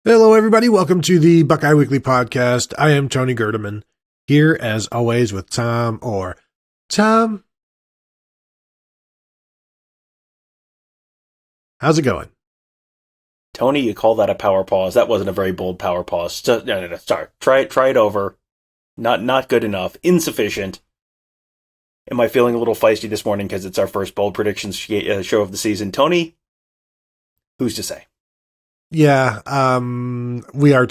Hello, everybody. Welcome to the Buckeye Weekly Podcast. I am Tony Gerdeman, here as always with Tom Orr. Tom, how's it going? Tony, you call that a power pause? That wasn't a very bold power pause. Sorry. Try it over. Not good enough. Insufficient. Am I feeling a little feisty this morning because it's our first bold predictions show of the season? Tony, who's to say? Yeah, we are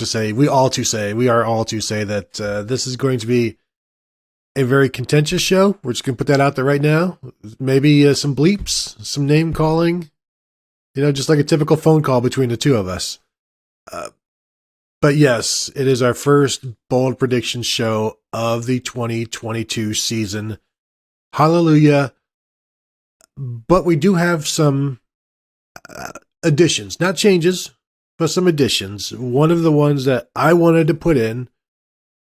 all to say that this is going to be a very contentious show. We're just going to put that out there right now. Maybe some bleeps, some name calling, just like a typical phone call between the two of us. But yes, it is our first bold prediction show of the 2022 season. Hallelujah. But we do have some additions, not changes, but some additions. One of the ones that I wanted to put in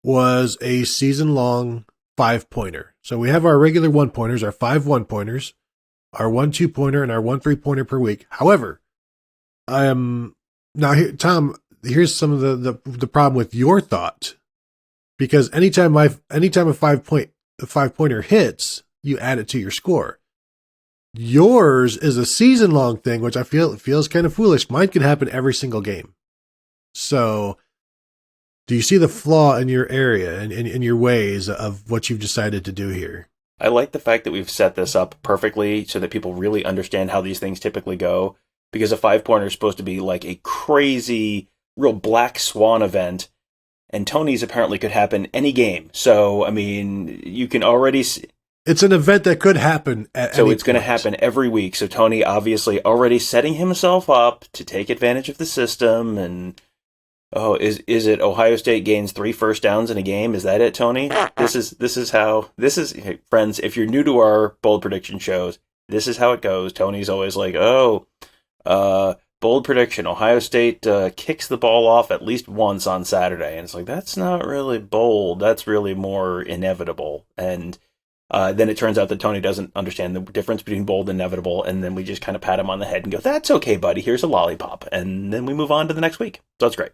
was a season-long 5-pointer. So we have our regular 1-pointers, our 5 1-pointers, our 1 2-pointer, and our 1 3-pointer per week. However, Tom, here's some of the problem with your thought, because anytime a 5-pointer hits, you add it to your score. Yours is a season-long thing, which I feel feels kind of foolish. Mine can happen every single game. So, do you see the flaw in your area and in your ways of what you've decided to do here? I like the fact that we've set this up perfectly so that people really understand how these things typically go, because a 5-pointer is supposed to be like a crazy, real black swan event, and Tony's apparently could happen any game. So, I mean, you can already see. It's an event that could happen at So it's going to happen every week. So Tony obviously already setting himself up to take advantage of the system. And is it Ohio State gains 3 first downs in a game? Is that it, Tony? This is hey, friends, if you're new to our bold prediction shows, this is how it goes. Tony's always like, bold prediction, Ohio State kicks the ball off at least once on Saturday. And it's like, that's not really bold. That's really more inevitable. And then it turns out that Tony doesn't understand the difference between bold and inevitable, and then we just kind of pat him on the head and go, that's okay, buddy, here's a lollipop. And then we move on to the next week. So that's great.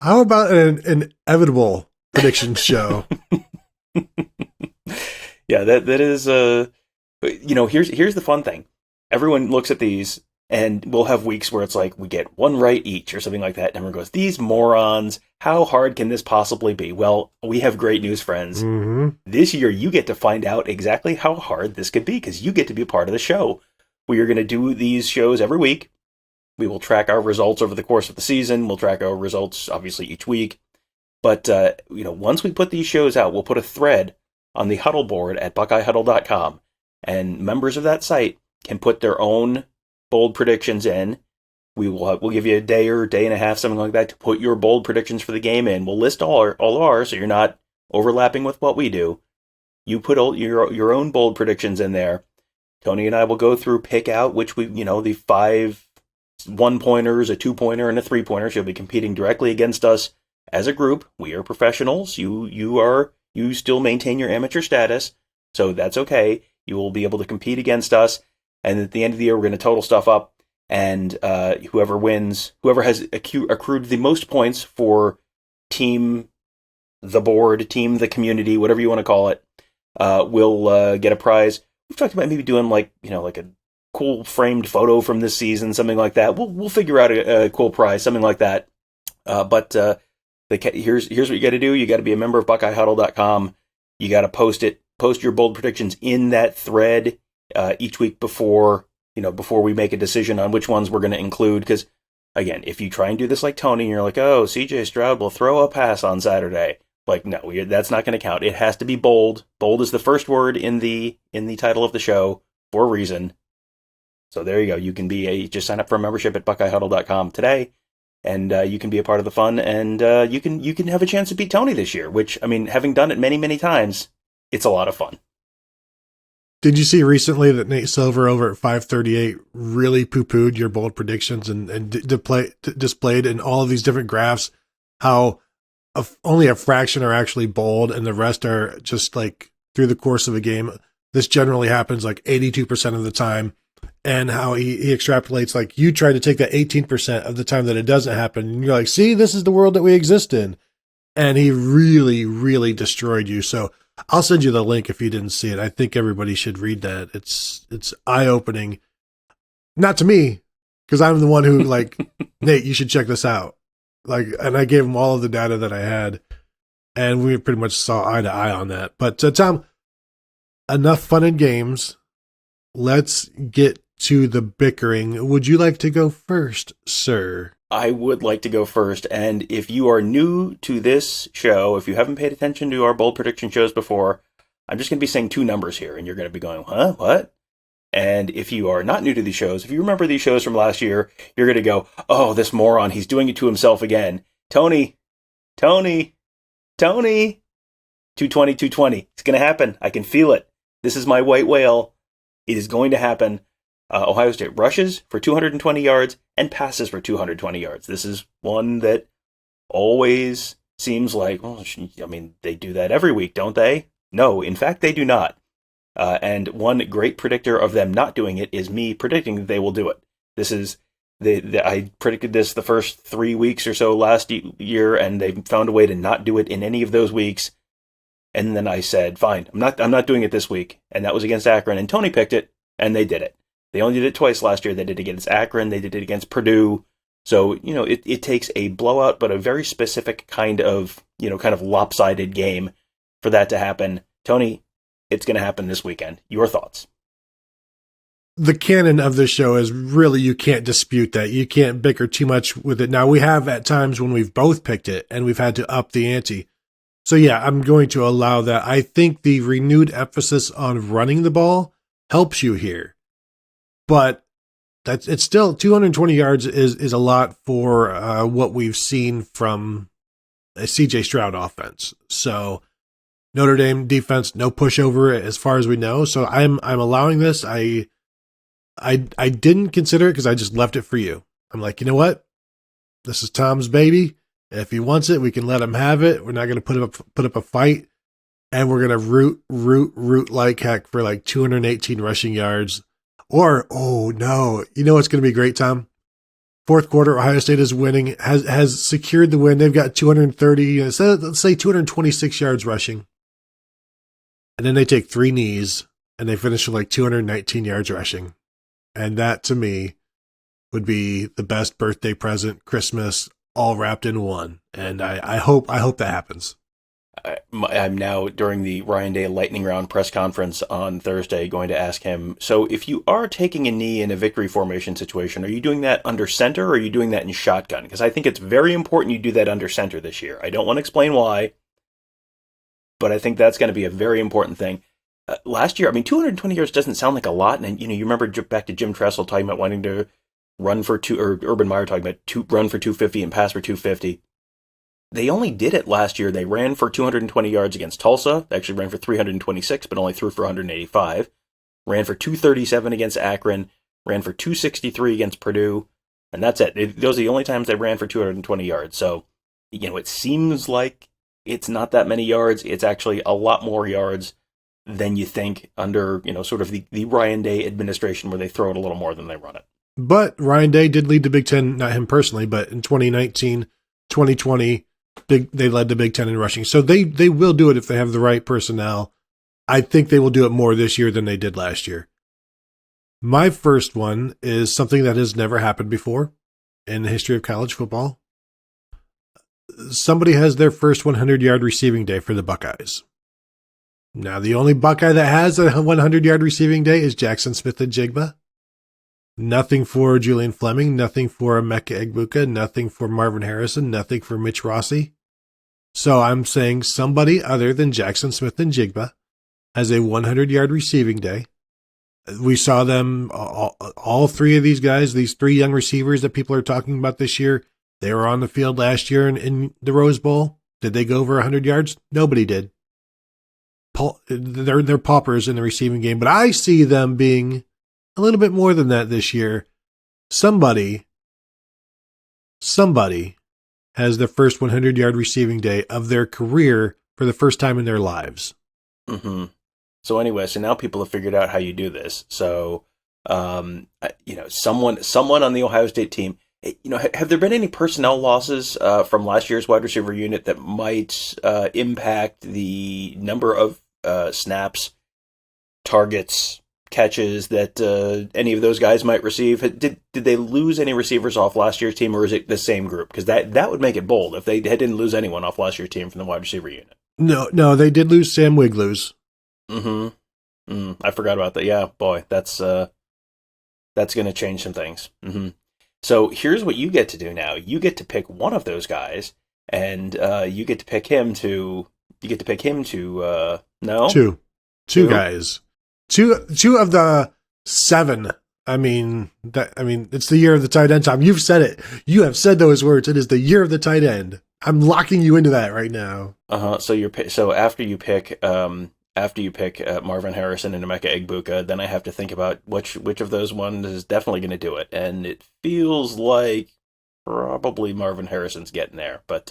How about an inevitable prediction show? Yeah, that is, here's the fun thing. Everyone looks at these, and we'll have weeks where it's like, we get 1 right each or something like that. And everyone goes, these morons, how hard can this possibly be? Well, we have great news, friends. Mm-hmm. This year, you get to find out exactly how hard this could be, because you get to be a part of the show. We are going to do these shows every week. We will track our results over the course of the season. We'll track our results, obviously, each week. But, once we put these shows out, we'll put a thread on the Huddle board at BuckeyeHuddle.com. And members of that site can put their own bold predictions in. We'll give you a day or day and a half, something like that, to put your bold predictions for the game in. We'll list all of ours, so you're not overlapping with what we do. You put all your own bold predictions in there. Tony and I will go through, pick out which the 5 1-pointers, a 2-pointer, and a 3-pointer. You'll be competing directly against us as a group. We are professionals. You still maintain your amateur status, so that's okay. You will be able to compete against us. And at the end of the year, we're going to total stuff up, and whoever wins, whoever has accrued the most points for team the board, team the community, whatever you want to call it, will get a prize. We've talked about maybe doing like a cool framed photo from this season, something like that. We'll figure out a cool prize, something like that. But here's what you got to do. You got to be a member of BuckeyeHuddle.com. You got to post your bold predictions in that thread each week before we make a decision on which ones we're going to include. Because, again, if you try and do this like Tony, and you're like, CJ Stroud will throw a pass on Saturday. Like, no, that's not going to count. It has to be bold. Bold is the first word in the title of the show for a reason. So there you go. You can just sign up for a membership at BuckeyeHuddle.com today, and you can be a part of the fun, and you can have a chance to beat Tony this year, which, I mean, having done it many, many times, it's a lot of fun. Did you see recently that Nate Silver over at 538 really poo-pooed your bold predictions and displayed in all of these different graphs how only a fraction are actually bold and the rest are just like through the course of a game? This generally happens like 82% of the time. and how he extrapolates, like, you try to take that 18% of the time that it doesn't happen, and you're like, see, this is the world that we exist in. And he really, really destroyed you. So I'll send you the link if you didn't see it. I think everybody should read that. It's eye-opening. Not to me, because I'm the one who, like, Nate, you should check this out. Like, and I gave him all of the data that I had, and we pretty much saw eye to eye on that. But Tom, enough fun and games. Let's get to the bickering. Would you like to go first, sir? I would like to go first, and if you are new to this show, if you haven't paid attention to our bold prediction shows before, I'm just going to be saying two numbers here, and you're going to be going, huh, what? And if you are not new to these shows, if you remember these shows from last year, you're going to go, oh, this moron, he's doing it to himself again. Tony, 220, 220. It's going to happen. I can feel it. This is my white whale. It is going to happen. Ohio State rushes for 220 yards and passes for 220 yards. This is one that always seems like, well, I mean, they do that every week, don't they? No, in fact, they do not. And one great predictor of them not doing it is me predicting that they will do it. This is I predicted this the first 3 weeks or so last year, and they found a way to not do it in any of those weeks. And then I said, fine, I'm not doing it this week. And that was against Akron, and Tony picked it, and they did it. They only did it twice last year. They did it against Akron. They did it against Purdue. So, it takes a blowout, but a very specific kind of lopsided game for that to happen. Tony, it's going to happen this weekend. Your thoughts? The canon of the show is really, you can't dispute that. You can't bicker too much with it. Now, we have at times when we've both picked it and we've had to up the ante. So, yeah, I'm going to allow that. I think the renewed emphasis on running the ball helps you here. But it's still 220 yards is a lot for what we've seen from a CJ Stroud offense. So Notre Dame defense, no pushover as far as we know. So I'm allowing this. I didn't consider it because I just left it for you. I'm like, you know what? This is Tom's baby. If he wants it, we can let him have it. We're not going to put up a fight, and we're going to root like heck for like 218 rushing yards. Or, oh no, you know what's going to be great, Tom? Fourth quarter, Ohio State is winning, has secured the win. They've got 230, let's say 226 yards rushing. And then they take 3 knees, and they finish with like 219 yards rushing. And that, to me, would be the best birthday present, Christmas, all wrapped in one. And I hope that happens. I'm now, during the Ryan Day lightning round press conference on Thursday, going to ask him, so if you are taking a knee in a victory formation situation, are you doing that under center or are you doing that in shotgun? Because I think it's very important you do that under center this year. I don't want to explain why, but I think that's going to be a very important thing. Last year, 220 yards doesn't sound like a lot, and you remember back to Jim Tressel talking about wanting to run for or Urban Meyer talking about run for 250 and pass for 250. They only did it last year. They ran for 220 yards against Tulsa. They actually ran for 326, but only threw for 185. Ran for 237 against Akron. Ran for 263 against Purdue. And that's it. Those are the only times they ran for 220 yards. So, it seems like it's not that many yards. It's actually a lot more yards than you think under, sort of the Ryan Day administration, where they throw it a little more than they run it. But Ryan Day did lead the Big Ten, not him personally, but in 2019, 2020, they led the Big Ten in rushing. So they will do it if they have the right personnel. I think they will do it more this year than they did last year. My first one is something that has never happened before in the history of college football. Somebody has their first 100-yard receiving day for the Buckeyes. Now, the only Buckeye that has a 100-yard receiving day is Jackson Smith-Njigba. Nothing for Julian Fleming, nothing for Emeka Egbuka, nothing for Marvin Harrison, nothing for Mitch Rossi. So I'm saying somebody other than Jackson Smith-Njigba has a 100-yard receiving day. We saw them, all 3 of these guys, these 3 young receivers that people are talking about this year, they were on the field last year in the Rose Bowl. Did they go over 100 yards? Nobody did. They're paupers in the receiving game, but I see them being a little bit more than that this year. Somebody has their first 100-yard receiving day of their career for the first time in their lives. Mm-hmm. So anyway, so now people have figured out how you do this. So Someone on the Ohio State team. Have there been any personnel losses from last year's wide receiver unit that might impact the number of snaps, targets, catches that any of those guys might receive? Did they lose any receivers off last year's team, or is it the same group? Because that would make it bold if they didn't lose anyone off last year's team from the wide receiver unit. No, they did lose Sam Wiglusz. I forgot about that. Yeah, boy, that's going to change some things. So here's what you get to do now. You get to pick one of those guys, and you get to pick him to. You get to pick him to. No, two guys. Two of the 7. It's the year of the tight end, Tom. You've said it. You have said those words. It is the year of the tight end. I'm locking you into that right now. So after you pick Marvin Harrison and Emeka Egbuka, then I have to think about which of those ones is definitely going to do it, and it feels like probably Marvin Harrison's getting there. But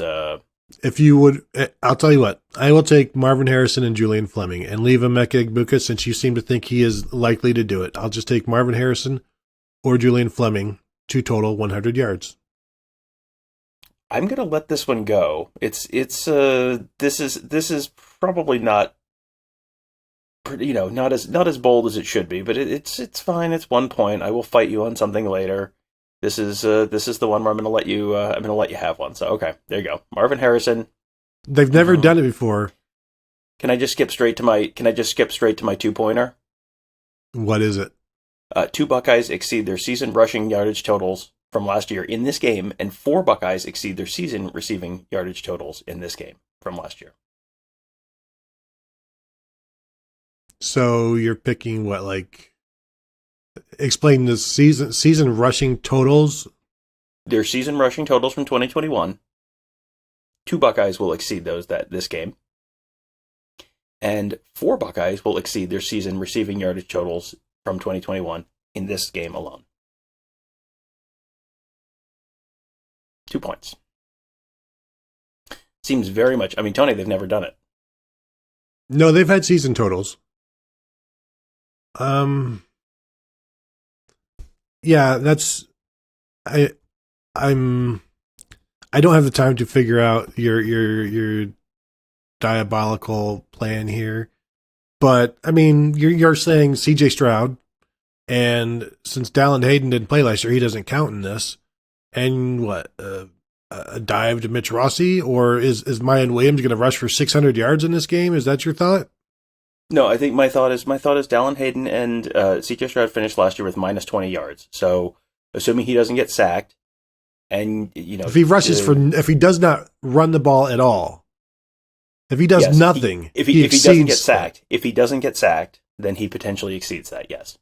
if you would, I'll tell you what, I will take Marvin Harrison and Julian Fleming and leave Emeka Egbuka since you seem to think he is likely to do it. I'll just take Marvin Harrison or Julian Fleming to total 100 yards. I'm going to let this one go. This is probably not, not as bold as it should be, but it's fine. It's 1 point. I will fight you on something later. This is the one where I'm going to let you have one. So okay, there you go. Marvin Harrison. They've never done it before. Can I just skip straight to my 2-pointer? What is it? 2 Buckeyes exceed their season rushing yardage totals from last year in this game, and 4 Buckeyes exceed their season receiving yardage totals in this game from last year. So you're picking what, like, explain the season rushing totals? Their season rushing totals from 2021. 2 Buckeyes will exceed those this game. And 4 Buckeyes will exceed their season receiving yardage totals from 2021 in this game alone. 2 points. Seems very much, Tony, they've never done it. No, they've had season totals. Yeah, that's I don't have the time to figure out your diabolical plan here. But you're saying CJ Stroud, and since Dallin Hayden didn't play last year, he doesn't count in this. And what, a dive to Mitch Rossi, or is Mayan Williams going to rush for 600 yards in this game? Is that your thought? No, I think my thought is Dallin Hayden and CJ Stroud finished last year with minus 20 yards. So assuming he doesn't get sacked, and if he rushes if he does not run the ball at all, if he does nothing, if he doesn't get sacked, then he potentially exceeds that. Yes.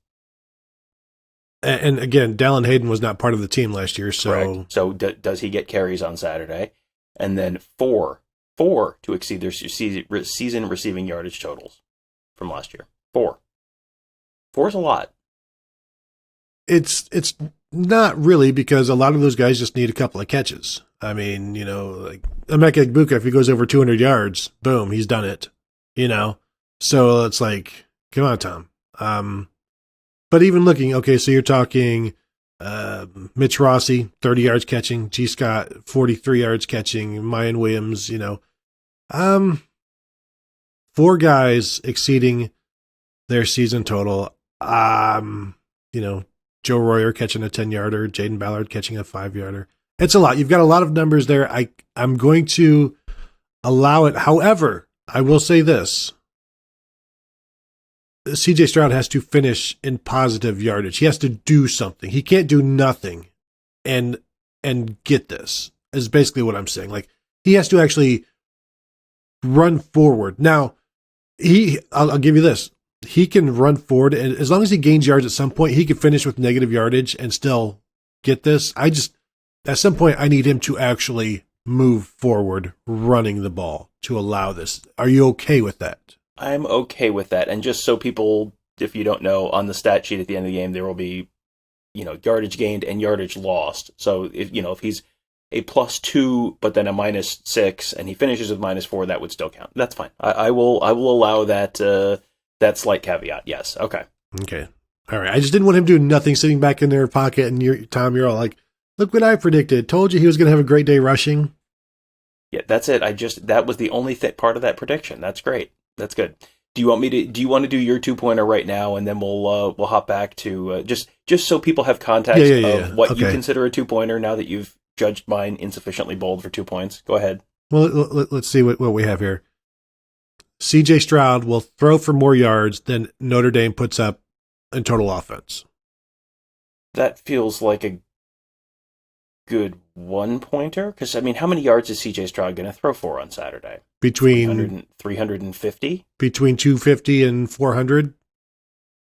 And again, Dallin Hayden was not part of the team last year, so correct. So does he get carries on Saturday? And then four to exceed their season receiving yardage totals from last year. 4 is a lot. It's not really, because a lot of those guys just need a couple of catches. Like Emeka Egbuka, if he goes over 200 yards, boom, he's done it. So it's like, come on, Tom. But even looking, okay, so you're talking Mitch Rossi, 30 yards catching, G. Scott, 43 yards catching, Mayan Williams, 4 guys exceeding their season total. Joe Royer catching a 10-yarder, Jaden Ballard catching a 5-yarder. It's a lot. You've got a lot of numbers there. I'm going to allow it. However, I will say this. CJ Stroud has to finish in positive yardage. He has to do something. He can't do nothing and get this, is basically what I'm saying. Like, he has to actually run forward. Now, I'll give you this. He can run forward, and as long as he gains yards at some point, he can finish with negative yardage and still get this. At some point, I need him to actually move forward running the ball to allow this. Are you okay with that? I'm okay with that. And just so people, if you don't know, on the stat sheet at the end of the game, there will be, yardage gained and yardage lost. So if he's a +2, but then a -6, and he finishes with -4, that would still count. That's fine. I will allow that, that slight caveat. Yes. Okay. Okay. All right. I just didn't want him doing nothing, sitting back in their pocket. And Tom, you're all like, look what I predicted. Told you he was going to have a great day rushing. Yeah, that's it. That was the only part of that prediction. That's great. That's good. Do you want to do your 2-pointer right now, and then we'll hop back to just so people have context of what you consider a 2-pointer now that you've judged mine insufficiently bold for 2 points. Go ahead. Well, let's see what we have here. CJ Stroud will throw for more yards than Notre Dame puts up in total offense. That feels like a good 1-pointer, because I mean, how many yards is CJ Stroud going to throw for on Saturday? Between 350? Between 250 and 400?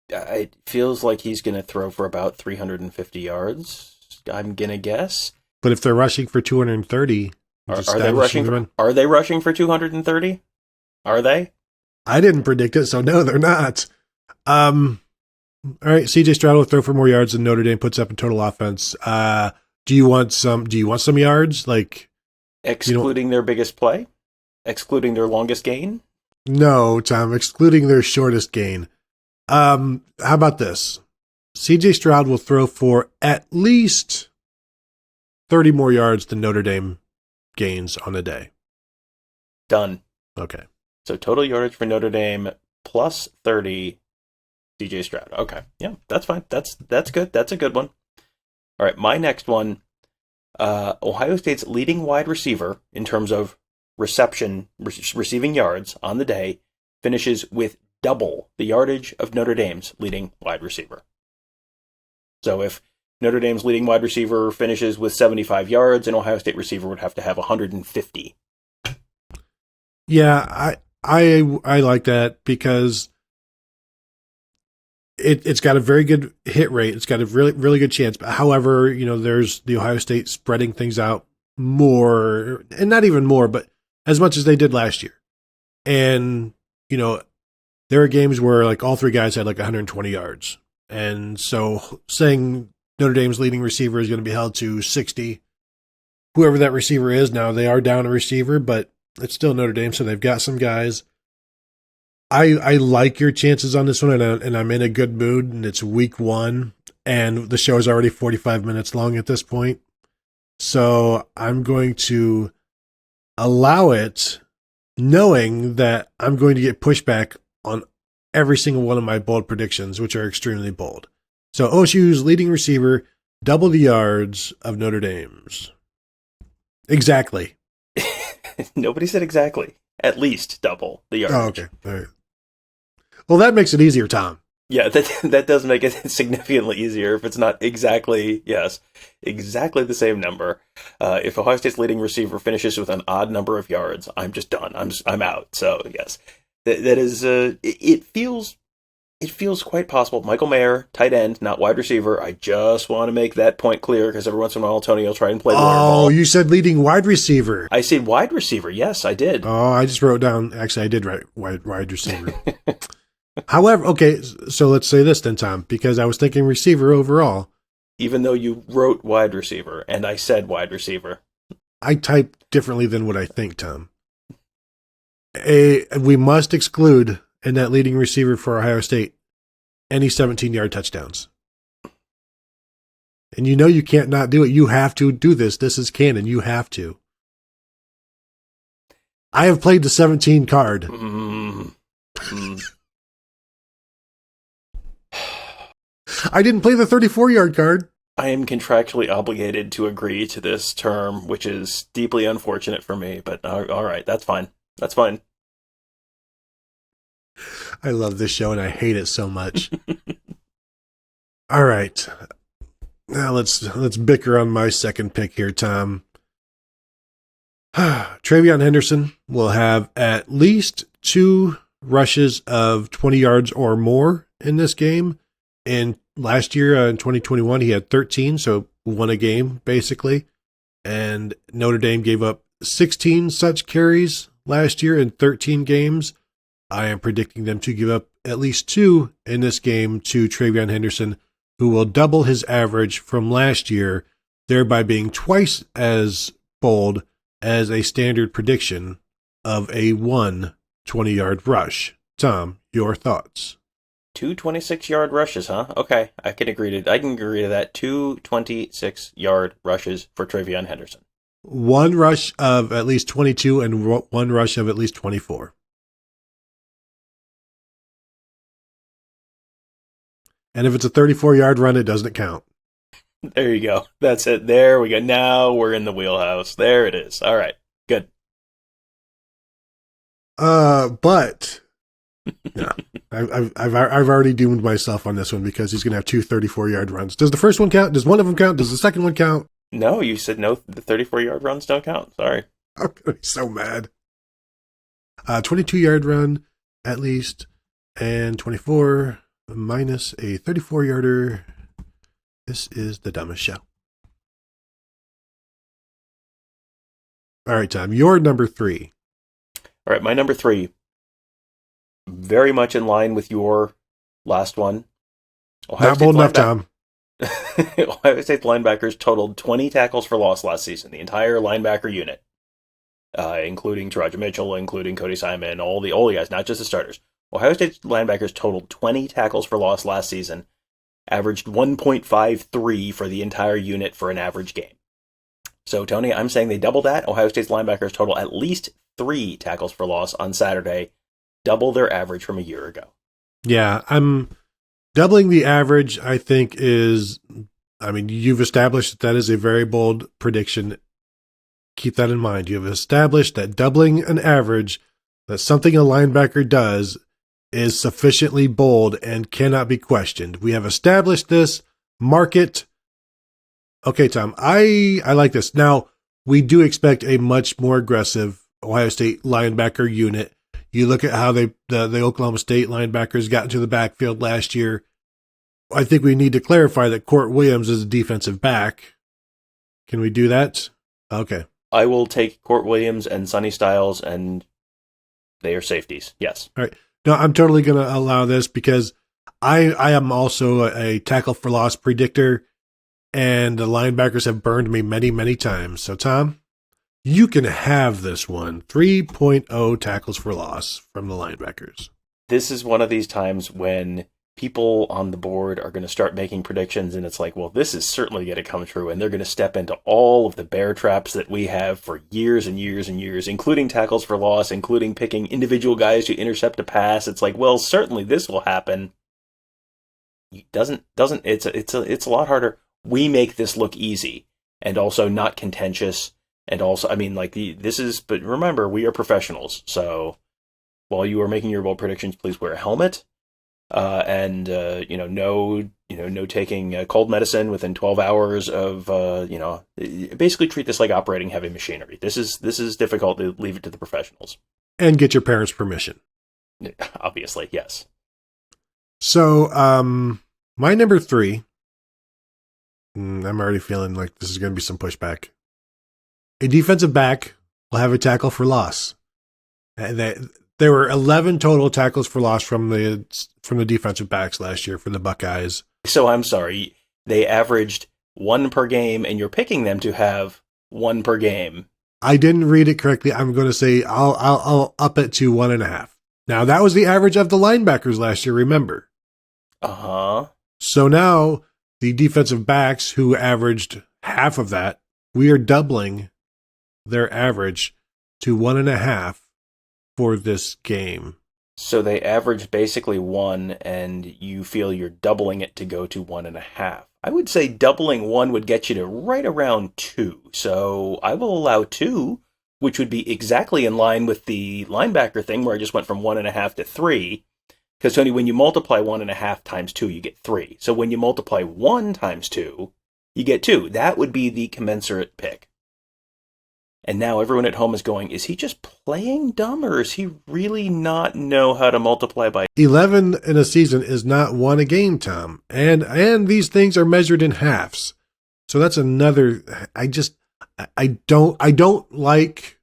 It feels like he's going to throw for about 350 yards, I'm going to guess. But if they're rushing for 230, are they rushing for 230? Are they? I didn't predict it, so no, they're not. All right, CJ Stroud will throw for more yards than Notre Dame puts up in total offense. Do you want some yards? Like excluding their biggest play? Excluding their longest gain? No, Tom, excluding their shortest gain. How about this? CJ Stroud will throw for at least 30 more yards than Notre Dame gains on a day. Done. Okay. So total yardage for Notre Dame plus 30 CJ Stroud. Okay. Yeah, that's fine. That's good. That's a good one. All right, my next one, Ohio State's leading wide receiver in terms of receiving yards on the day finishes with double the yardage of Notre Dame's leading wide receiver. So if Notre Dame's leading wide receiver finishes with 75 yards, an Ohio State receiver would have to have 150. Yeah, I like that because it's got a very good hit rate. It's got a really, really good chance. But however, there's the Ohio State spreading things out more, and not even more, but as much as they did last year. And, there are games where like all three guys had like 120 yards. And so saying Notre Dame's leading receiver is going to be held to 60, whoever that receiver is now, they are down a receiver, but it's still Notre Dame. So they've got some guys. I like your chances on this one, and I'm in a good mood, and it's week 1, and the show is already 45 minutes long at this point. So I'm going to allow it, knowing that I'm going to get pushback on every single one of my bold predictions, which are extremely bold. So OSU's leading receiver, double the yards of Notre Dame's. Exactly. Nobody said exactly. At least double the yardage. Oh, okay. All right. Well, that makes it easier, Tom. Yeah, that does make it significantly easier if it's not exactly the same number. If Ohio State's leading receiver finishes with an odd number of yards, I'm just done. I'm out. So yes, that is. It feels quite possible. Michael Mayer, tight end, not wide receiver. I just want to make that point clear because every once in a while Tony will try and play the ball. Oh, you said leading wide receiver. I said wide receiver. Yes, I did. Oh, I just wrote down. Actually, I did write wide receiver. However, okay, so let's say this then, Tom, because I was thinking receiver overall. Even though you wrote wide receiver and I said wide receiver. I typed differently than what I think, Tom. We must exclude in that leading receiver for Ohio State any 17-yard touchdowns. And you can't not do it. You have to do this. This is canon. You have to. I have played the 17 card. I didn't play the 34-yard card. I am contractually obligated to agree to this term, which is deeply unfortunate for me, but all right, that's fine. That's fine. I love this show and I hate it so much. All right. Now let's bicker on my second pick here, Tom. TreVeyon Henderson will have at least 2 rushes of 20 yards or more in this game. And last year, in 2021, he had 13, so won a game, basically. And Notre Dame gave up 16 such carries last year in 13 games. I am predicting them to give up at least 2 in this game to TreVeyon Henderson, who will double his average from last year, thereby being twice as bold as a standard prediction of a 20-yard rush. Tom, your thoughts? 2 26-yard rushes, huh? Okay, I can agree to that. 2 26-yard rushes for Travion Henderson. One rush of at least 22 and one rush of at least 24. And if it's a 34-yard run, it doesn't count. There you go. That's it. There we go. Now we're in the wheelhouse. There it is. All right. Good. But yeah, I've already doomed myself on this one because he's going to have two 34-yard runs. Does the first one count? Does one of them count? Does the second one count? No, you said no. The 34-yard runs don't count. Sorry. I'm going to be so mad. 22-yard run at least, and 24 minus a 34-yarder. This is the dumbest show. All right, Tom, your number 3. All right, my number 3. Very much in line with your last one. Not bold enough, Tom. Ohio State linebackers totaled 20 tackles for loss last season, the entire linebacker unit, including Taraja Mitchell, including Cody Simon, all the guys, not just the starters. Ohio State linebackers totaled 20 tackles for loss last season, averaged 1.53 for the entire unit for an average game. So, Tony, I'm saying they doubled that. Ohio State's linebackers total at least 3 tackles for loss on Saturday, double their average from a year ago. Yeah, I'm doubling the average, I think, you've established that is a very bold prediction. Keep that in mind. You've established that doubling an average, that's something a linebacker does, is sufficiently bold and cannot be questioned. We have established this. Mark it. Okay, Tom, I like this. Now, we do expect a much more aggressive Ohio State linebacker unit. You look at how the Oklahoma State linebackers got into the backfield last year. I think we need to clarify that Court Williams is a defensive back. Can we do that? Okay. I will take Court Williams and Sonny Styles, and they are safeties. Yes. All right. No, I'm totally going to allow this because I am also a tackle for loss predictor, and the linebackers have burned me many, many times. So, Tom, you can have this one. 3.0 tackles for loss from the linebackers. This is one of these times when people on the board are going to start making predictions, and it's like, well, this is certainly going to come true, and they're going to step into all of the bear traps that we have for years and years and years, including tackles for loss, including picking individual guys to intercept a pass. It's like, well, certainly this will happen. It's a lot harder. We make this look easy and also not contentious, and also, but remember, we are professionals, so while you are making your bold predictions, please wear a helmet. No taking cold medicine within 12 hours of, basically treat this like operating heavy machinery. This is difficult to leave it to the professionals. And get your parents' permission. Obviously, yes. So, my number 3, I'm already feeling like this is going to be some pushback. A defensive back will have a tackle for loss. There were 11 total tackles for loss from the defensive backs last year for the Buckeyes. So I'm sorry, they averaged 1 per game, and you're picking them to have 1 per game. I didn't read it correctly. I'm going to say I'll up it to 1.5. Now that was the average of the linebackers last year. Remember? So now the defensive backs who averaged half of that, we are doubling their average to 1.5. For this game. So they averaged basically 1, and you feel you're doubling it to go to 1.5. I would say doubling 1 would get you to right around 2. So I will allow 2, which would be exactly in line with the linebacker thing where I just went from 1.5 to 3. Because, Tony, when you multiply 1.5 times 2, you get 3. So when you multiply 1 times 2, you get 2. That would be the commensurate pick. And now everyone at home is going, is he just playing dumb, or is he really not know how to multiply by 11 in a season is not 1 a game, Tom. And these things are measured in halves. So that's another, I don't like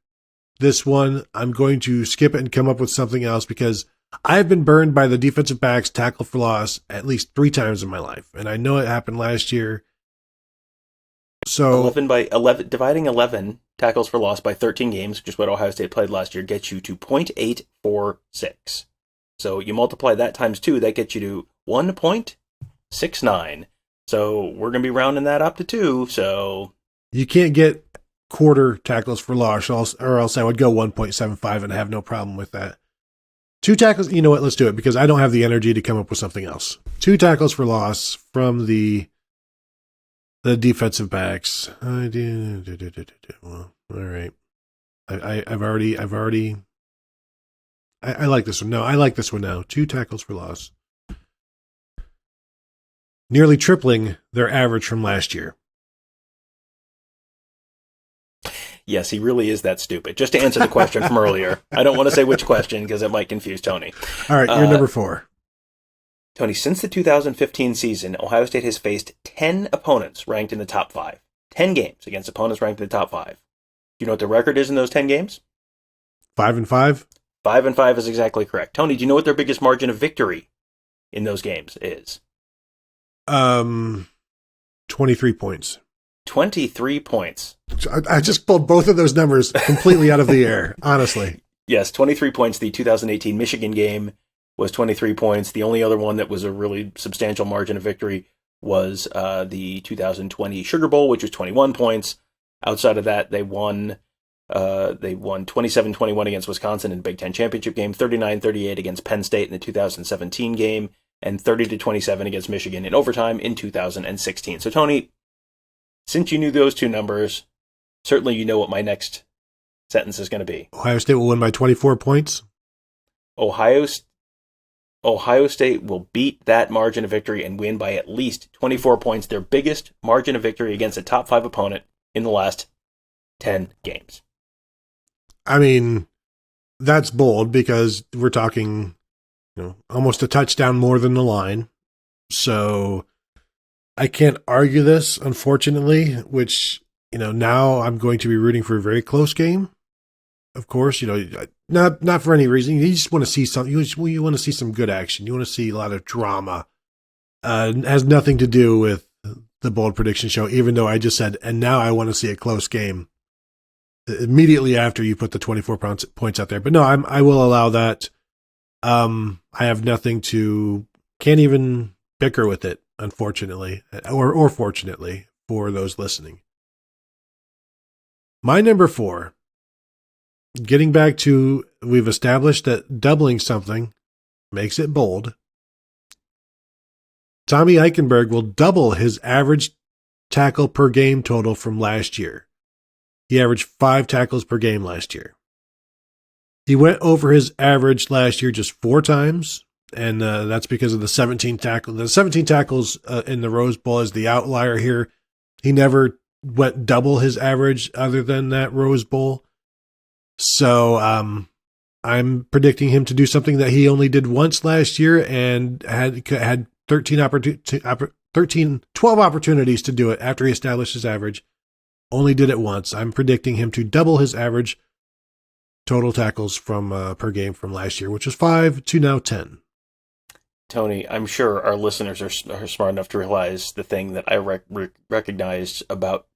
this one. I'm going to skip it and come up with something else because I've been burned by the defensive backs tackle for loss at least 3 times in my life. And I know it happened last year. So 11 by 11, dividing 11 tackles for loss by 13 games, which is what Ohio State played last year, gets you to 0.846. So you multiply that times 2, that gets you to 1.69. So we're going to be rounding that up to 2. So you can't get quarter tackles for loss, or else I would go 1.75 and have no problem with that. 2 tackles. You know what? Let's do it because I don't have the energy to come up with something else. 2 tackles for loss from the defensive backs. Well, all right. I like this one. No, I like this one now. 2 tackles for loss. Nearly tripling their average from last year. Yes, he really is that stupid. Just to answer the question from earlier. I don't want to say which question because it might confuse Tony. All right, you're number 4. Tony, since the 2015 season, Ohio State has faced 10 opponents ranked in the top 5. 10 games against opponents ranked in the top 5. Do you know what the record is in those 10 games? 5-5? 5-5 is exactly correct. Tony, do you know what their biggest margin of victory in those games is? 23 points. 23 points. I just pulled both of those numbers completely out of the air, honestly. Yes, 23 points. The 2018 Michigan game was 23 points. The only other one that was a really substantial margin of victory was the 2020 Sugar Bowl, which was 21 points. Outside of that, they won 27-21 against Wisconsin in the Big Ten Championship game, 39-38 against Penn State in the 2017 game, and 30-27 against Michigan in overtime in 2016. So, Tony, since you knew those 2 numbers, certainly you know what my next sentence is going to be. Ohio State will win by 24 points? Ohio State will beat that margin of victory and win by at least 24 points, their biggest margin of victory against a top 5 opponent in the last 10 games. I mean, that's bold because we're talking, almost a touchdown more than the line. So I can't argue this, unfortunately, which, now I'm going to be rooting for a very close game. Of course, not for any reason. You just want to see something. You want to see some good action. You want to see a lot of drama. It has nothing to do with the bold prediction show, even though I just said, and now I want to see a close game immediately after you put the 24 points out there. But no, I will allow that. I have nothing can't even bicker with it, unfortunately, or fortunately for those listening. My number 4, getting back to, we've established that doubling something makes it bold. Tommy Eichenberg will double his average tackle per game total from last year. He averaged 5 tackles per game last year. He went over his average last year just 4 times, and that's because of the 17 tackles. The 17 tackles in the Rose Bowl is the outlier here. He never went double his average other than that Rose Bowl. So I'm predicting him to do something that he only did once last year and had 12 opportunities to do it after he established his average. Only did it once. I'm predicting him to double his average total tackles from per game from last year, which was 5 to now 10. Tony, I'm sure our listeners are smart enough to realize the thing that I recognized about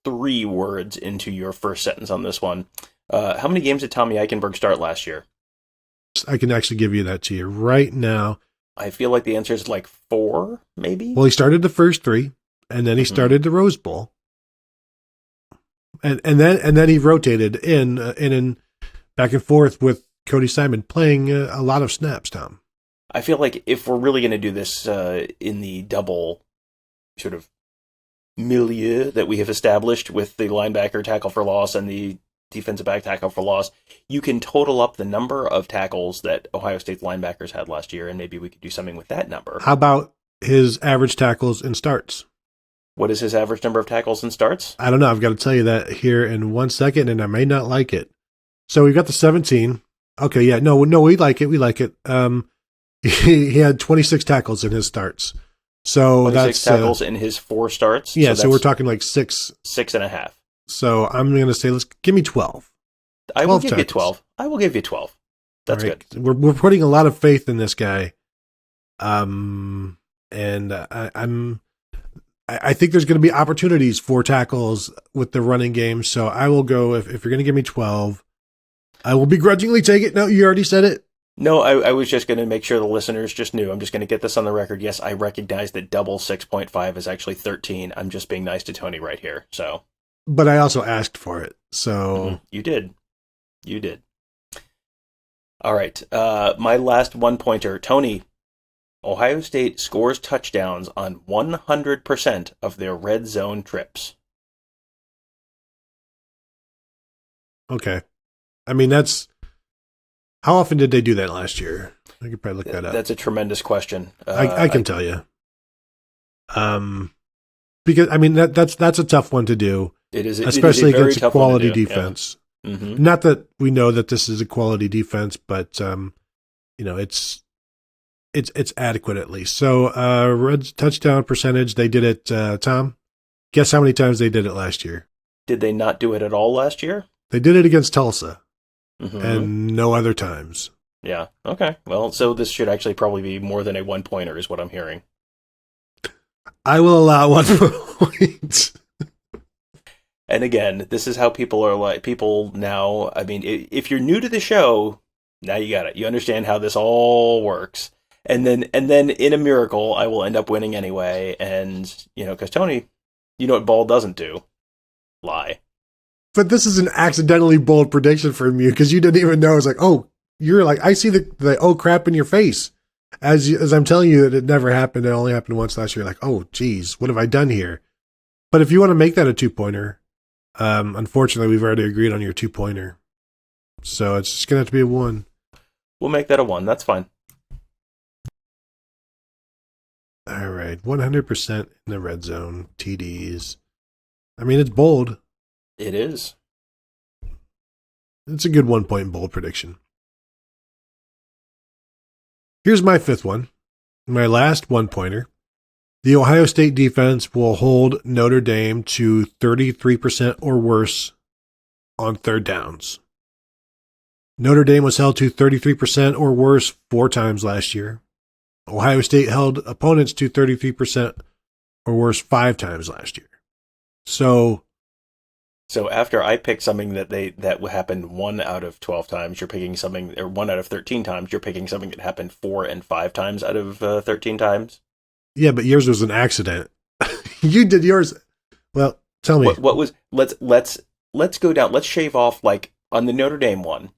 3 words into your first sentence on this one. How many games did Tommy Eichenberg start last year? I can actually give you that to you right now. I feel like the answer is like 4, maybe? Well, he started the first 3, and then he started the Rose Bowl. And then he rotated in back and forth with Cody Simon, playing a lot of snaps, Tom. I feel like if we're really going to do this in the double sort of milieu that we have established with the linebacker tackle for loss and the defensive back tackle for loss, you can total up the number of tackles that Ohio State's linebackers had last year, and maybe we could do something with that number. How about his average tackles and starts? What is his average number of tackles and starts? I don't know. I've got to tell you that here in 1 second, and I may not like it. So we've got the 17. Okay, yeah, no, we like it. We like it. He had 26 tackles in his starts. So 26 tackles in his 4 starts? Yeah, so we're talking like 6. 6.5. So I'm going to say, give me 12. I will give you 12. I will give you 12. That's right. good. We're putting a lot of faith in this guy. And I think there's going to be opportunities for tackles with the running game. So I will go, if you're going to give me 12, I will begrudgingly take it. No, you already said it. No, I was just going to make sure the listeners just knew. I'm just going to get this on the record. Yes, I recognize that double 6.5 is actually 13. I'm just being nice to Tony right here. So, but I also asked for it. So you did. You did. All right. My last 1-pointer, Tony. Ohio State scores touchdowns on 100% of their red zone trips. Okay. I mean, that's... How often did they do that last year? I could probably look that up. That's a tremendous question. I can tell you. Because, I mean, that's a tough one to do. It is, especially it is a against a quality defense. Yeah. Mm-hmm. Not that we know that this is a quality defense, but, it's adequate at least. So, red touchdown percentage, they did it, Tom? Guess how many times they did it last year? Did they not do it at all last year? They did it against Tulsa. Mm-hmm. And no other times. Yeah. Okay. Well, so this should actually probably be more than a 1-pointer is what I'm hearing. I will allow 1 point. And again, this is how people now, I mean, if you're new to the show, now you got it. You understand how this all works. And then in a miracle, I will end up winning anyway. And, because Tony, you know what ball doesn't do? Lie. But this is an accidentally bold prediction from you because you didn't even know. It's like, oh, you're like, I see the oh crap in your face as I'm telling you that it never happened. It only happened once last year. Like, oh, geez, what have I done here? But if you want to make that a 2-pointer, unfortunately, we've already agreed on your 2-pointer. So it's just going to have to be a 1. We'll make that a 1. That's fine. All right. 100% in the red zone. TDs. I mean, it's bold. It is. It's a good 1-point bold prediction. Here's my 5th one. My last 1-pointer. The Ohio State defense will hold Notre Dame to 33% or worse on third downs. Notre Dame was held to 33% or worse 4 times last year. Ohio State held opponents to 33% or worse 5 times last year. So after I picked something that happened 1 out of 12 times, you're picking something, or 1 out of 13 times, you're picking something that happened 4 and 5 times out of 13 times? Yeah, but yours was an accident. You did yours. Well, tell me. What was, let's go down, let's shave off, like, on the Notre Dame one,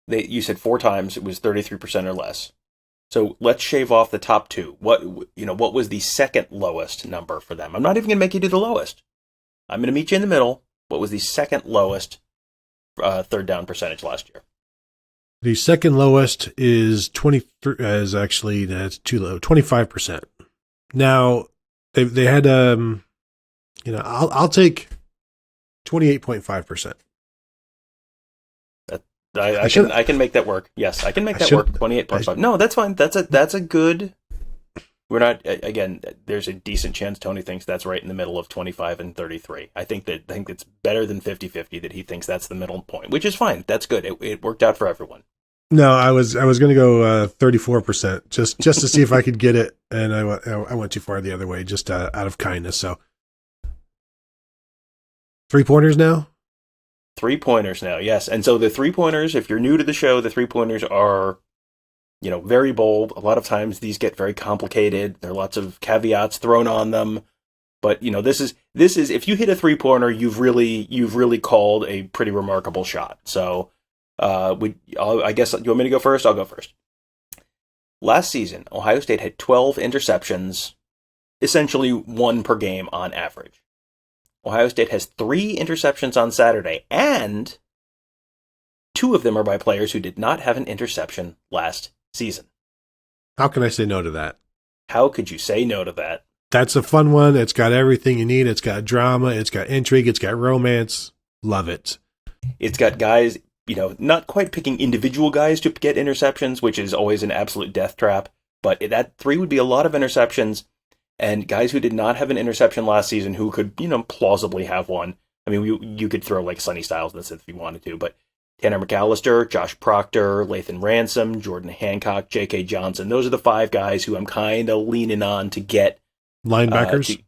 you said 4 times, it was 33% or less. So let's shave off the top 2. What was the second lowest number for them? I'm not even going to make you do the lowest. I'm going to meet you in the middle. What was the second lowest third down percentage last year? The second lowest is 23. That's too low. 25%. Now they had I'll take 28.5%. I can make that work. Yes, I can make that work. 28.5. No, that's fine. That's a good. We're not, again, there's a decent chance Tony thinks that's right in the middle of 25 and 33. I think it's better than 50-50 that he thinks that's the middle point, which is fine. That's good. It worked out for everyone. No, I was going to go 34% just to see if I could get it, and I went too far the other way just out of kindness. So 3-pointers now? 3-pointers now, yes. And so the 3-pointers, if you're new to the show, the 3-pointers are very bold. A lot of times these get very complicated. There are lots of caveats thrown on them. But, this is if you hit a 3-pointer, you've really called a pretty remarkable shot. So, I guess, you want me to go first? I'll go first. Last season, Ohio State had 12 interceptions, essentially 1 per game on average. Ohio State has 3 interceptions on Saturday, and 2 of them are by players who did not have an interception last season. How can I say no to that? How could you say no to that? That's a fun one. It's got everything you need. It's got drama. It's got intrigue. It's got romance. Love it. It's got guys, not quite picking individual guys to get interceptions, which is always an absolute death trap. But that 3 would be a lot of interceptions, and guys who did not have an interception last season who could, plausibly have one. I mean, you could throw like Sonny Styles in this if you wanted to, but Tanner McAllister, Josh Proctor, Lathan Ransom, Jordan Hancock, J.K. Johnson. Those are the 5 guys who I'm kind of leaning on to get. Linebackers?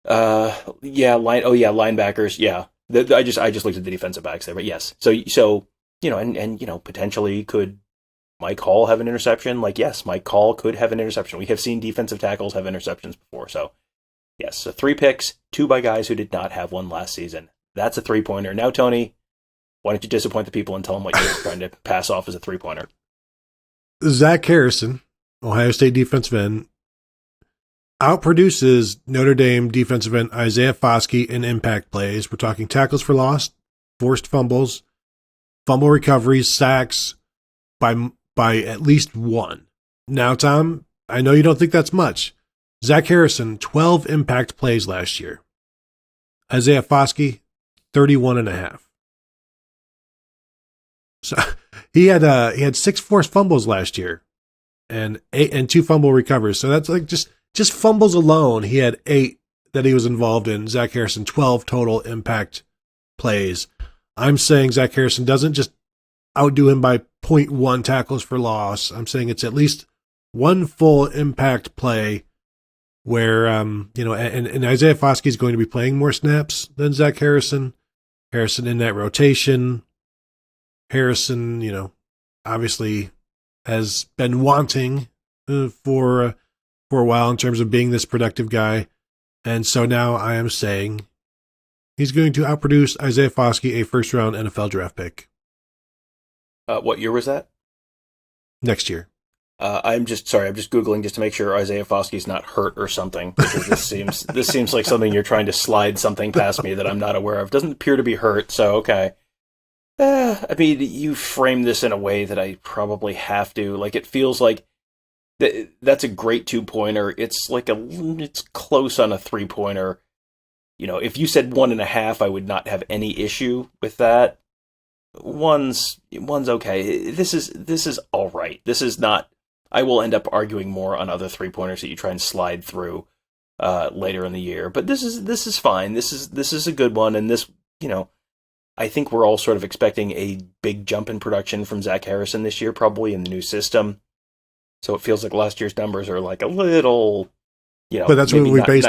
Linebackers, yeah. I just looked at the defensive backs there, but yes. So and potentially could Mike Hall have an interception? Like, yes, Mike Hall could have an interception. We have seen defensive tackles have interceptions before. So, yes, so 3 picks, 2 by guys who did not have one last season. That's a 3-pointer. Now, Tony, why don't you disappoint the people and tell them what you're trying to pass off as a 3-pointer? Zach Harrison, Ohio State defensive end, outproduces Notre Dame defensive end Isaiah Foskey in impact plays. We're talking tackles for loss, forced fumbles, fumble recoveries, sacks by at least 1. Now, Tom, I know you don't think that's much. Zach Harrison, 12 impact plays last year. Isaiah Foskey, 31.5. So he had 6 forced fumbles last year, and 2 fumble recovers. So that's like just fumbles alone. He had 8 that he was involved in. Zach Harrison, 12 total impact plays. I'm saying Zach Harrison doesn't just outdo him by 0.1 tackles for loss. I'm saying it's at least 1 full impact play where, and Isaiah Foskey is going to be playing more snaps than Zach Harrison. Harrison in that rotation. Harrison, obviously has been wanting for a while in terms of being this productive guy. And so now I am saying he's going to outproduce Isaiah Foskey, a first-round NFL draft pick. What year was that? Next year. I'm just Googling just to make sure Isaiah Foskey's not hurt or something, because this seems like something you're trying to slide something past me that I'm not aware of. Doesn't appear to be hurt, so okay. I mean, you frame this in a way that I probably have to. Like, it feels like that's a great 2-pointer. It's it's close on a 3-pointer. If you said 1.5, I would not have any issue with that. One's okay. This is all right. This is not. I will end up arguing more on other 3-pointers that you try and slide through later in the year. But this is fine. This is a good one, and this I think we're all sort of expecting a big jump in production from Zach Harrison this year, probably in the new system. So it feels like last year's numbers are like a little, But that's what we based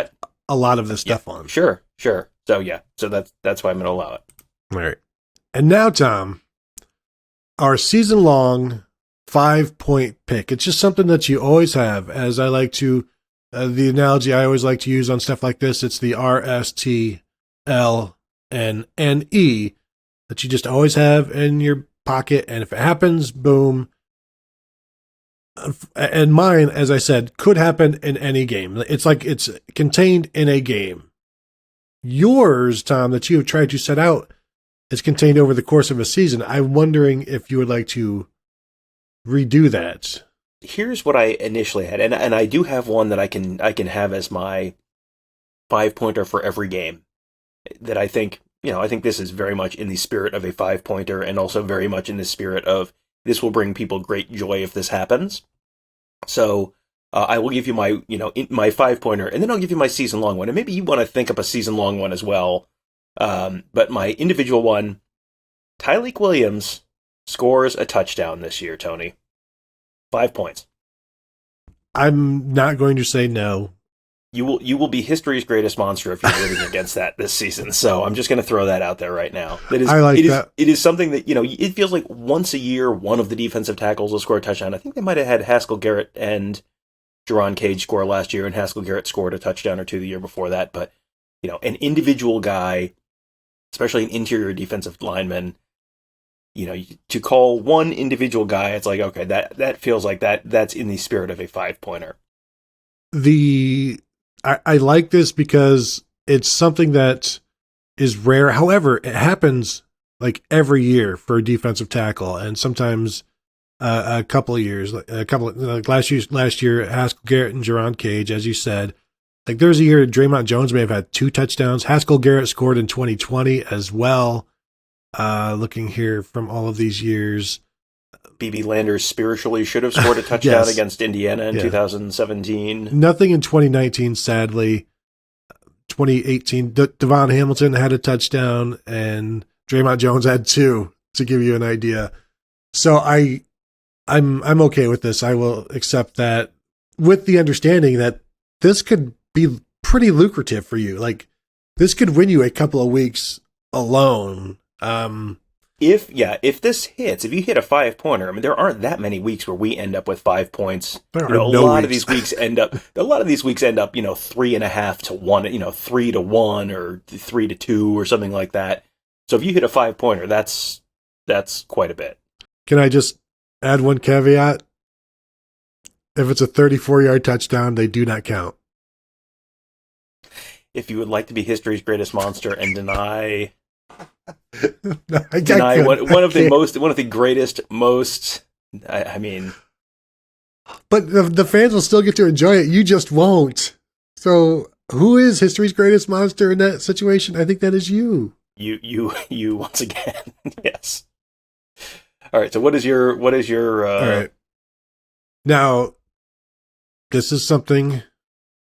a lot of this stuff on. Sure. So yeah, so that's why I'm going to allow it. All right. And now, Tom, our season-long 5-point pick. It's just something that you always have, as I like to, the analogy I always like to use on stuff like this, it's the RSTLNNE that you just always have in your pocket. And if it happens, boom. And mine, as I said, could happen in any game. It's like it's contained in a game. Yours, Tom, that you have tried to set out is contained over the course of a season. I'm wondering if you would like to redo that. Here's what I initially had, and I do have one that I can have as my 5-pointer for every game. That I think this is very much in the spirit of a 5-pointer, and also very much in the spirit of this will bring people great joy if this happens. So I will give you my 5-pointer, and then I'll give you my season-long one, and maybe you want to think up a season-long one as well. But my individual one, Tyleik Williams scores a touchdown this year, Tony. 5 points. I'm not going to say no. You will be history's greatest monster if you're rooting against that this season. So I'm just going to throw that out there right now. I like that. It is something that, it feels like once a year, one of the defensive tackles will score a touchdown. I think they might have had Haskell Garrett and Jerron Cage score last year, and Haskell Garrett scored a touchdown or two the year before that. But, an individual guy, especially an interior defensive lineman, to call one individual guy, it's like, okay, that feels like that's in the spirit of a 5-pointer. I like this because it's something that is rare. However, it happens like every year for a defensive tackle, and sometimes a couple of years, like last year, Haskell Garrett and Jerron Cage, as you said. Like there's a year Draymond Jones may have had 2 touchdowns. Haskell Garrett scored in 2020 as well. Looking here from all of these years. B.B. Landers spiritually should have scored a touchdown against Indiana in 2017. Nothing in 2019, sadly. 2018, Devon Hamilton had a touchdown, and Draymond Jones had 2, to give you an idea. So I'm okay with this. I will accept that, with the understanding that this could be pretty lucrative for you. Like, this could win you a couple of weeks alone. if this hits, if you hit a 5-pointer, I mean, there aren't that many weeks where we end up with 5 points. There A are no lot weeks. of these weeks end up, 3.5 to 1, 3 to 1 or 3 to 2 or something like that. So if you hit a 5-pointer, that's quite a bit. Can I just add one caveat? If it's a 34-yard touchdown, they do not count. If you would like to be history's greatest monster and deny No, deny one of the greatest, most, I mean. But the fans will still get to enjoy it. You just won't. So who is history's greatest monster in that situation? I think that is you. You once again. Yes. All right. So what is your All right. Now, this is something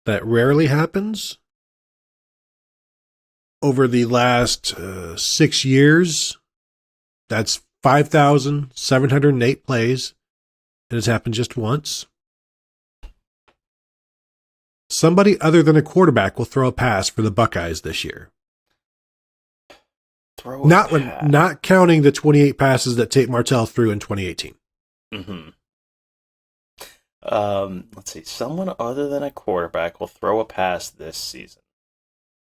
that rarely happens. Over the last 6 years, that's 5,708 plays. It has happened just once. Somebody other than a quarterback will throw a pass for the Buckeyes this year. Not counting the 28 passes that Tate Martell threw in 2018. Mm-hmm. Let's see. Someone other than a quarterback will throw a pass this season.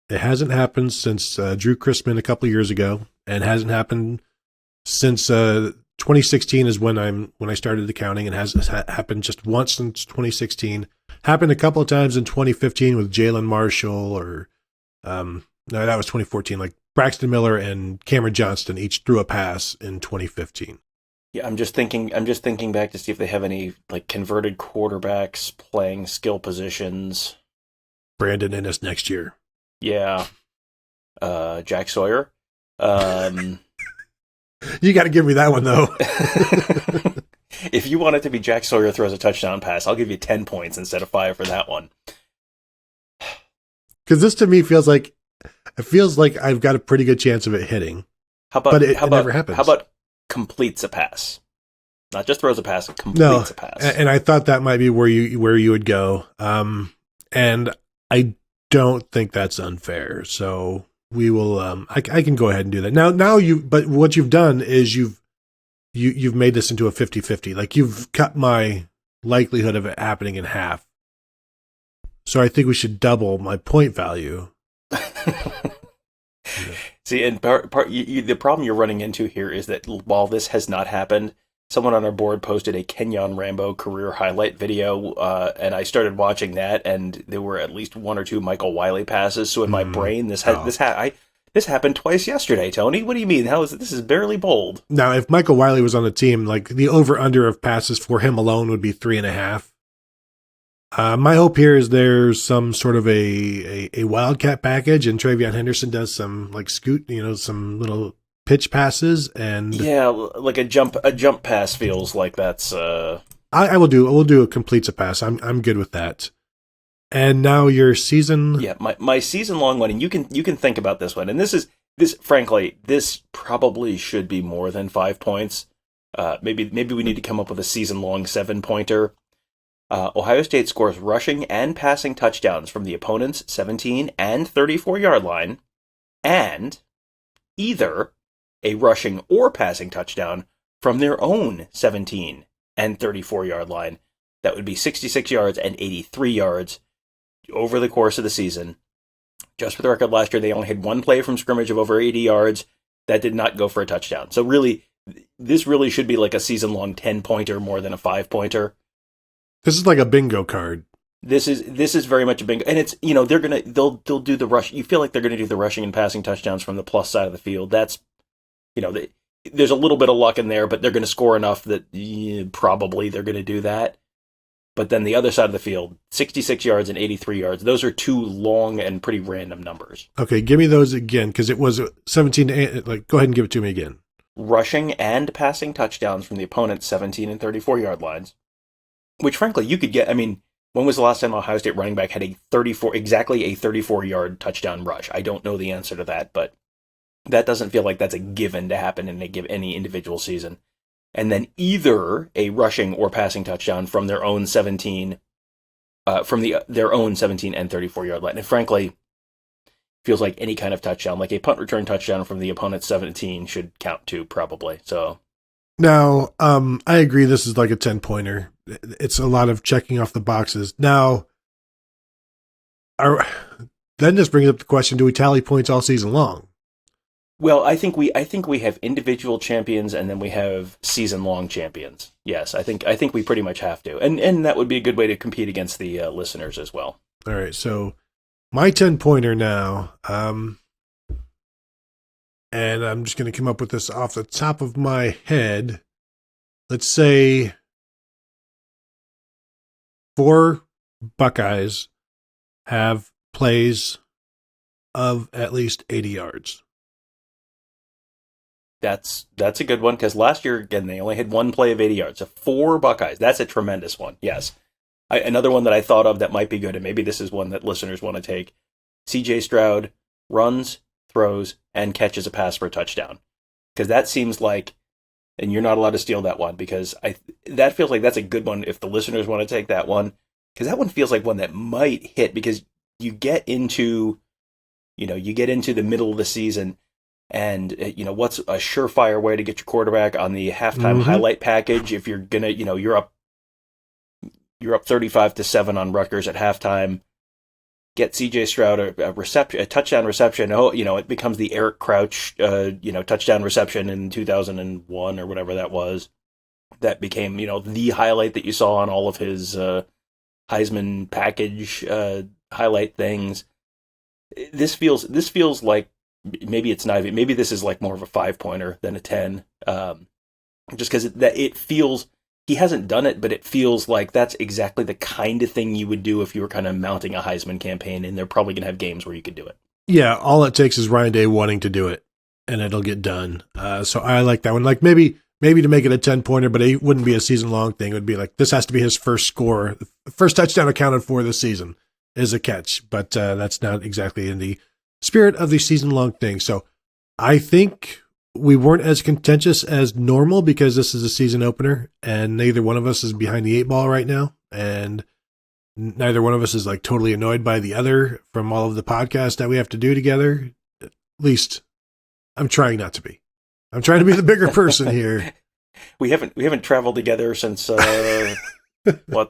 It hasn't happened since Drew Chrisman a couple years ago, and hasn't happened since 2016 is when I started the counting, and has happened just once since 2016. Happened a couple of times in 2015 with Jalen Marshall, or no, that was 2014. Like Braxton Miller and Cameron Johnston each threw a pass in 2015. Yeah, I'm just thinking back to see if they have any like converted quarterbacks playing skill positions. Brandon Ennis next year. Yeah. Jack Sawyer. You got to give me that one, though. If you want it to be Jack Sawyer throws a touchdown pass, I'll give you 10 points instead of 5 for that one. Because this to me feels like I've got a pretty good chance of it hitting. But it never happens. How about completes a pass? Not just throws a pass, completes a pass. And I thought that might be where you would go. And I don't think that's unfair. So we will. I can go ahead and do that now. But what you've done is you've made this into a 50-50. Like you've cut my likelihood of it happening in half. So I think we should double my point value. See, and the problem you're running into here is that while this has not happened, someone on our board posted a Kenyon Rambo career highlight video, and I started watching that, and there were at least 1 or 2 Michael Wiley passes. So in my brain, this happened twice yesterday. Tony, what do you mean? This is barely bold. Now, if Michael Wiley was on the team, like the over/under of passes for him alone would be 3.5. My hope here is there's some sort of a wildcat package, and Travion Henderson does some like some little pitch passes, and yeah, like a jump pass feels like that's. We'll do a completes a pass. I'm good with that. And now your season. Yeah, my season long one, and you can think about this one, and this frankly probably should be more than 5 points. Maybe we need to come up with a season long 7-pointer. Ohio State scores rushing and passing touchdowns from the opponent's 17 and 34-yard line, and either a rushing or passing touchdown from their own 17 and 34-yard line. That would be 66 yards and 83 yards over the course of the season. Just for the record, last year they only had 1 play from scrimmage of over 80 yards. That did not go for a touchdown. So really, this really should be like a season-long 10-pointer more than a 5-pointer. This is like a bingo card. This is very much a bingo, and it's they'll do the rush. You feel like they're gonna do the rushing and passing touchdowns from the plus side of the field. That's there's a little bit of luck in there, but they're gonna score enough that probably they're gonna do that. But then the other side of the field, 66 yards and 83 yards. Those are 2 long and pretty random numbers. Okay, give me those again because it was 17 to 8. Like, go ahead and give it to me again. Rushing and passing touchdowns from the opponent's 17 and 34-yard lines. Which, frankly, you could get. I mean, when was the last time Ohio State running back had exactly a 34-yard touchdown rush? I don't know the answer to that, but that doesn't feel like that's a given to happen in any individual season. And then either a rushing or passing touchdown from their own 17, their own 17 and 34-yard line. And frankly, feels like any kind of touchdown, like a punt return touchdown from the opponent's 17 should count too, probably. So now, I agree. This is like a 10-pointer. It's a lot of checking off the boxes. Now, then this brings up the question: do we tally points all season long? Well, I think we have individual champions, and then we have season-long champions. Yes, I think we pretty much have to, and that would be a good way to compete against the listeners as well. All right, so my 10-pointer now, and I'm just going to come up with this off the top of my head. Let's say 4 Buckeyes have plays of at least 80 yards. That's a good one, because last year, again, they only had 1 play of 80 yards. So 4 Buckeyes. That's a tremendous one, yes. Another one that I thought of that might be good, and maybe this is one that listeners want to take. C.J. Stroud runs, throws, and catches a pass for a touchdown. Because that seems like, and you're not allowed to steal that one, because that feels like that's a good one if the listeners want to take that one. Because that one feels like one that might hit, because you get into the middle of the season, and what's a surefire way to get your quarterback on the halftime highlight package if you're gonna, you're up 35-7 on Rutgers at halftime. Get C.J. Stroud a touchdown reception. Oh, it becomes the Eric Crouch touchdown reception in 2001 or whatever that was. That became the highlight that you saw on all of his Heisman package highlight things. This feels like maybe it's not even, maybe this is like more of a 5-pointer than a 10. Just because it feels, he hasn't done it, but it feels like that's exactly the kind of thing you would do if you were kind of mounting a Heisman campaign, and they're probably going to have games where you could do it. Yeah, all it takes is Ryan Day wanting to do it, and it'll get done. So I like that one. Like maybe to make it a 10-pointer, but it wouldn't be a season-long thing. It would be like, this has to be his first score. The first touchdown accounted for this season is a catch, but that's not exactly in the spirit of the season-long thing. So I think we weren't as contentious as normal because this is a season opener, and neither one of us is behind the 8 ball right now, and neither one of us is like totally annoyed by the other from all of the podcasts that we have to do together. At least I'm trying not to be. I'm trying to be the bigger person here. We haven't traveled together since the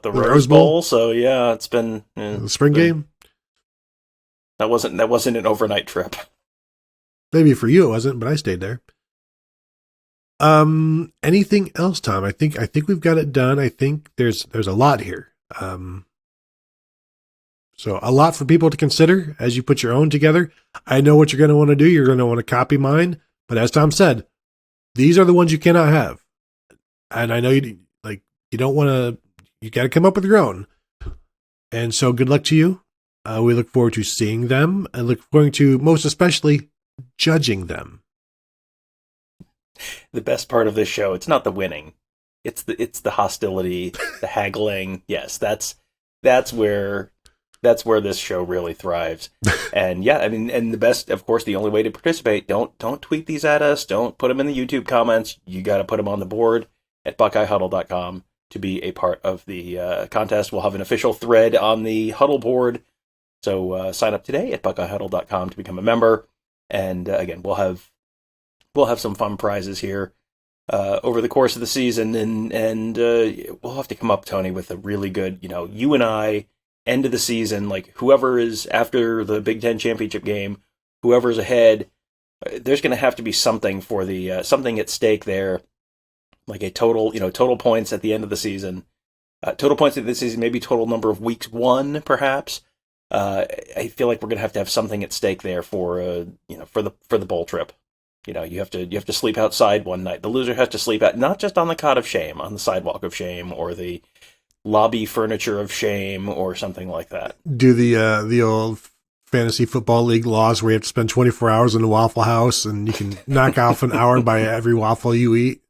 Rose Bowl. So yeah, it's been the spring game. That wasn't an overnight trip. Maybe for you it wasn't, but I stayed there. Anything else, Tom? I think we've got it done. I think there's a lot here. So a lot for people to consider as you put your own together. I know what you're going to want to do. You're going to want to copy mine, but as Tom said, these are the ones you cannot have. And I know you don't want to. You got to come up with your own. And so good luck to you. We look forward to seeing them and look forward to most especially judging them. The best part of this show, it's not the winning. It's the hostility, the haggling. Yes, that's where this show really thrives. And yeah, I mean, and the best, of course, the only way to participate, don't tweet these at us. Don't put them in the YouTube comments. You got to put them on the board at BuckeyeHuddle.com to be a part of the contest. We'll have an official thread on the Huddle board. So sign up today at BuckeyeHuddle.com to become a member. And again, we'll have some fun prizes here over the course of the season, and we'll have to come up, Tony, with a really good, you and I, end of the season, like whoever is after the Big Ten championship game, whoever's ahead, there's going to have to be something for the something at stake there, like a total points at the end of the season, maybe total number of weeks won, perhaps. I feel like we're going to have something at stake there for the bowl trip. You have to sleep outside one night. The loser has to sleep out, not just on the cot of shame, on the sidewalk of shame, or the lobby furniture of shame, or something like that. Do the old fantasy football league laws where you have to spend 24 hours in the Waffle House and you can knock off an hour by every waffle you eat.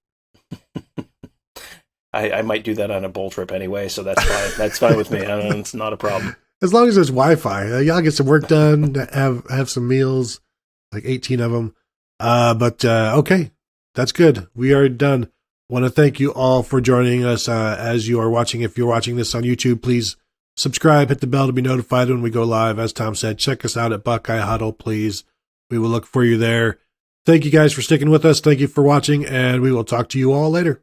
I might do that on a bowl trip anyway, so that's fine. That's fine with me. It's not a problem. As long as there's Wi-Fi, y'all get some work done, have some meals, like 18 of them. But okay, that's good. We are done. Want to thank you all for joining us as you are watching. If you're watching this on YouTube, please Subscribe, hit the bell to be notified when we go live. As Tom said, check us out at Buckeye Huddle, please. We will look for you there. Thank you guys for sticking with us. Thank you for watching, and we will talk to you all later.